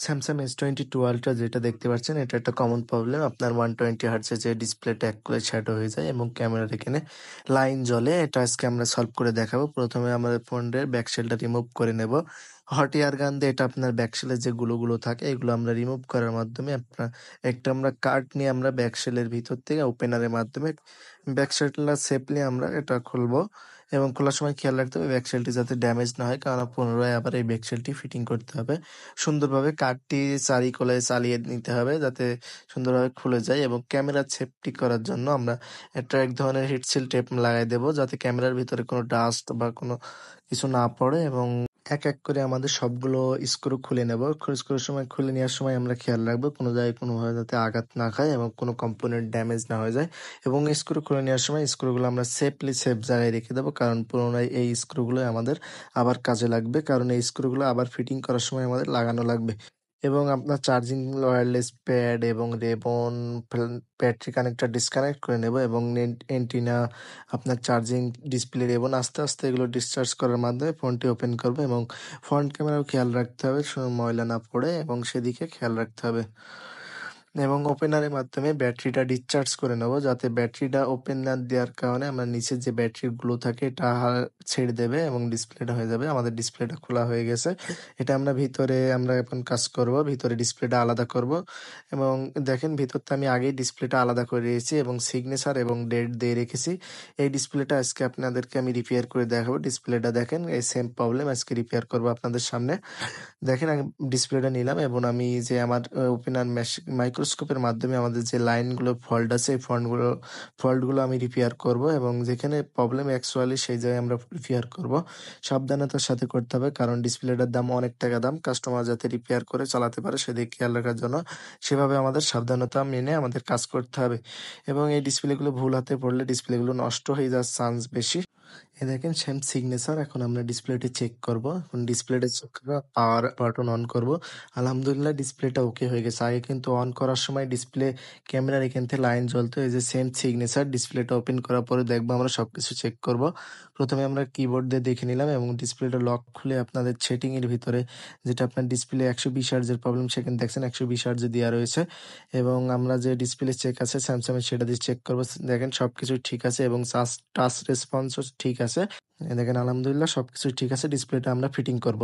Samsung S22 ultra যেটা দেখতে পাচ্ছেন এটা একটা কমন প্রবলেম। আপনার 120 হার্টজের যে ডিসপ্লেটা এক করে শ্যাডো হয়ে যায় এবং ক্যামেরার এখানে লাইন জ্বলে। এটা আজকে আমরা সলভ করে দেখাবো। প্রথমে আমাদের ফোনের ব্যাক শেলটা রিমুভ করে নেব। হট এয়ার গান দিয়ে এটা আপনার ব্যাক শেলের যে গুলো থাকে এগুলো আমরা রিমুভ করার মাধ্যমে একটা আমরা কার্ড নিয়ে আমরা ব্যাক শেলের ভিতর থেকে ওপেনারের মাধ্যমে ব্যাক শেলটা সেফলি আমরা এটা খুলবো এবং খোলার সময় খেয়াল রাখতে হবে ব্যাক শেলটি যাতে ড্যামেজ না হয়, কারণ পুনরায় আবার এই ব্যাক শেলটি ফিটিং করতে হবে। সুন্দরভাবে কাঠটি চারিকোলায় চালিয়ে নিতে হবে যাতে সুন্দরভাবে খুলে যায় এবং ক্যামেরার সেফটি করার জন্য আমরা একটা এক ধরনের হিটসিল টেপ লাগাই দেবো যাতে ক্যামেরার ভিতরে কোনো ডাস্ট বা কোনো কিছু না পড়ে এবং এক এক করে আমাদের সবগুলো স্ক্রু খুলে নেব। স্ক্রুর সময় খুলে নেওয়ার সময় আমরা খেয়াল রাখবো কোনো জায়গায় কোনোভাবে যাতে আঘাত না খায় এবং কোনো কম্পোনেন্ট ড্যামেজ না হয়ে যায় এবং স্ক্রু খুলে নেওয়ার সময় স্ক্রুগুলো আমরা সেফ জায়গায় রেখে দেবো, কারণ পুনরায় এই স্ক্রুগুলো আমাদের আবার কাজে লাগবে, কারণ এই স্ক্রুগুলো আবার ফিটিং করার সময় আমাদের লাগানো লাগবে। এবং আপনার চার্জিং ওয়্যারলেস প্যাড এবং রেবন ব্যাটারি কানেক্টর ডিসকানেক্ট করে নেব এবং এন্টিনা আপনার চার্জিং ডিসপ্লে রেবন আস্তে আস্তে এগুলো ডিসচার্জ করার মাধ্যমে ফোনটি ওপেন করবে এবং ফ্রন্ট ক্যামেরাও খেয়াল রাখতে হবে ময়লা না পড়ে এবং সেদিকে খেয়াল রাখতে হবে এবং ওপেনারের মাধ্যমে ব্যাটারিটা ডিসচার্জ করে নেব যাতে ব্যাটারিটা ওপেন না দেওয়ার কারণে আমরা নিচের যে ব্যাটারিগুলো থাকে এটা ছেড়ে দেবে এবং ডিসপ্লেটা হয়ে যাবে। আমাদের ডিসপ্লেটা খোলা হয়ে গেছে। এটা আমরা এখন কাজ করব, ভিতরে ডিসপ্লেটা আলাদা করব এবং দেখেন ভিতরটা আমি আগেই ডিসপ্লেটা আলাদা করে রেখেছি এবং সিগনেচার এবং ডেট দিয়ে রেখেছি। এই ডিসপ্লেটা আজকে আপনাদেরকে আমি রিপেয়ার করে দেখাবো। ডিসপ্লেটা দেখেন এই সেম প্রবলেম আজকে রিপেয়ার করব আপনাদের সামনে। দেখেন আমি ডিসপ্লেটা নিলাম এবং আমি যে আমার ওপেনার মাইক্রোস্কোপের মাধ্যমে আমাদের যে লাইনগুলো ফল্ট আছে এই ফল্টগুলো আমি রিপেয়ার করব এবং যেখানে প্রবলেম অ্যাকচুয়ালি সেই জায়গায় আমরা রিপেয়ার করব। সাবধানতার সাথে করতে হবে, কারণ ডিসপ্লেটার দাম অনেক টাকা দাম। কাস্টমার যাতে রিপেয়ার করে চালাতে পারে সেদিকে খেয়াল রাখার জন্য সেভাবে আমাদের সাবধানতা মেনে আমাদের কাজ করতে হবে এবং এই ডিসপ্লেগুলো ভুল হাতে পড়লে ডিসপ্লেগুলো নষ্ট হয়ে যাওয়ার চান্স বেশি। দেখেন সেম সিগনেচার। এখন আমরা ডিসপ্লেটি চেক করব। এখন ডিসপ্লেটা চেক করে পাওয়ার বাটন অন করব। আলহামদুলিল্লাহ ডিসপ্লেটা ওকে হয়ে গেছে। আগে কিন্তু অন করার সময় ডিসপ্লে ক্যামেরার এখান থেকে লাইন জ্বলতো। এই যে সেম সিগনেচার। ডিসপ্লেটা ওপেন করার পরে দেখবো আমরা সবকিছু চেক করব। প্রথমে আমরা কিবোর্ড দিয়ে দেখে নিলাম এবং ডিসপ্লেটা লক খুলে আপনাদের সেটিং এর ভিতরে যেটা আপনার ডিসপ্লে 120 হার্টজের প্রবলেম সেখানে দেখছেন 120 হার্টজ দেওয়া রয়েছে এবং আমরা যে ডিসপ্লে চেক আছে স্যামসাং এর সেটা দিয়ে চেক করবো। দেখেন সবকিছু ঠিক আছে এবং টাচ রেসপন্সও ঠিক আছে। দেখেন আলহামদুলিল্লাহ সবকিছু ঠিক আছে। ডিসপ্লেটা আমরা ফিটিং করব।